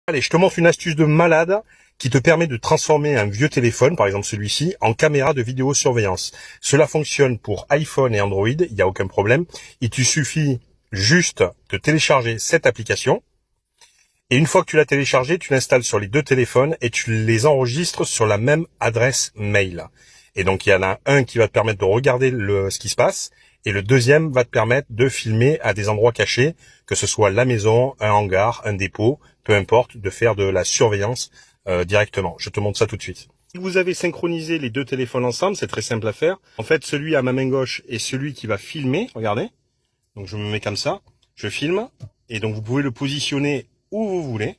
Allez, je te montre une astuce de malade qui te permet de transformer un vieux téléphone, par exemple celui-ci, en caméra de vidéosurveillance. Cela fonctionne pour iPhone et Android, il n'y a aucun problème. Il te suffit juste de télécharger cette application. Et une fois que tu l'as téléchargée, tu l'installes sur les deux téléphones et tu les enregistres sur la même adresse mail. Et donc il y en a un qui va te permettre de regarder ce qui se passe et le deuxième va te permettre de filmer à des endroits cachés, que ce soit la maison, un hangar, un dépôt, peu importe, de faire de la surveillance directement. Je te montre ça tout de suite. Si vous avez synchronisé les deux téléphones ensemble, c'est très simple à faire. En fait, celui à ma main gauche est celui qui va filmer, regardez. Donc je me mets comme ça, je filme, et donc vous pouvez le positionner où vous voulez,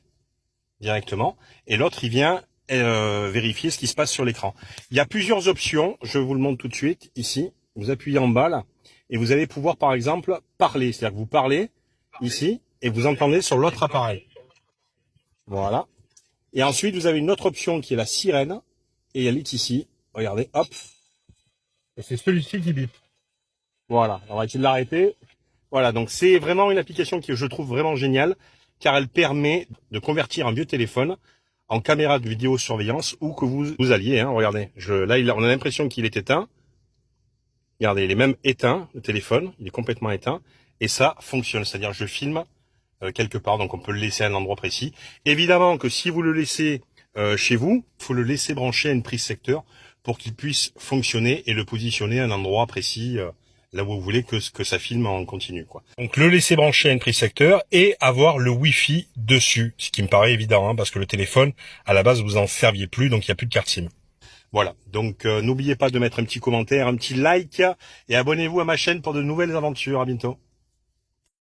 directement, et l'autre il vient vérifier ce qui se passe sur l'écran. Il y a plusieurs options, je vous le montre tout de suite, ici, vous appuyez en bas là, et vous allez pouvoir par exemple parler, c'est-à-dire que vous parlez ici, et vous entendez sur l'autre appareil. Voilà. Et ensuite vous avez une autre option qui est la sirène, et elle est ici, regardez, hop, et c'est celui-ci qui bip. Voilà, on va essayer de l'arrêter. Voilà, donc c'est vraiment une application que je trouve vraiment géniale, car elle permet de convertir un vieux téléphone en caméra de vidéosurveillance où que vous alliez. Hein, regardez, on a l'impression qu'il est éteint. Regardez, il est même éteint, le téléphone, il est complètement éteint. Et ça fonctionne, c'est-à-dire je filme quelque part, donc on peut le laisser à un endroit précis. Évidemment que si vous le laissez chez vous, il faut le laisser brancher à une prise secteur pour qu'il puisse fonctionner et le positionner à un endroit précis. Là où vous voulez que ça filme en continu, quoi. Donc le laisser brancher à une prise secteur et avoir le Wi-Fi dessus, ce qui me paraît évident, hein, parce que le téléphone, à la base, vous en serviez plus, donc il n'y a plus de carte SIM. Voilà, donc n'oubliez pas de mettre un petit commentaire, un petit like, et abonnez-vous à ma chaîne pour de nouvelles aventures. À bientôt.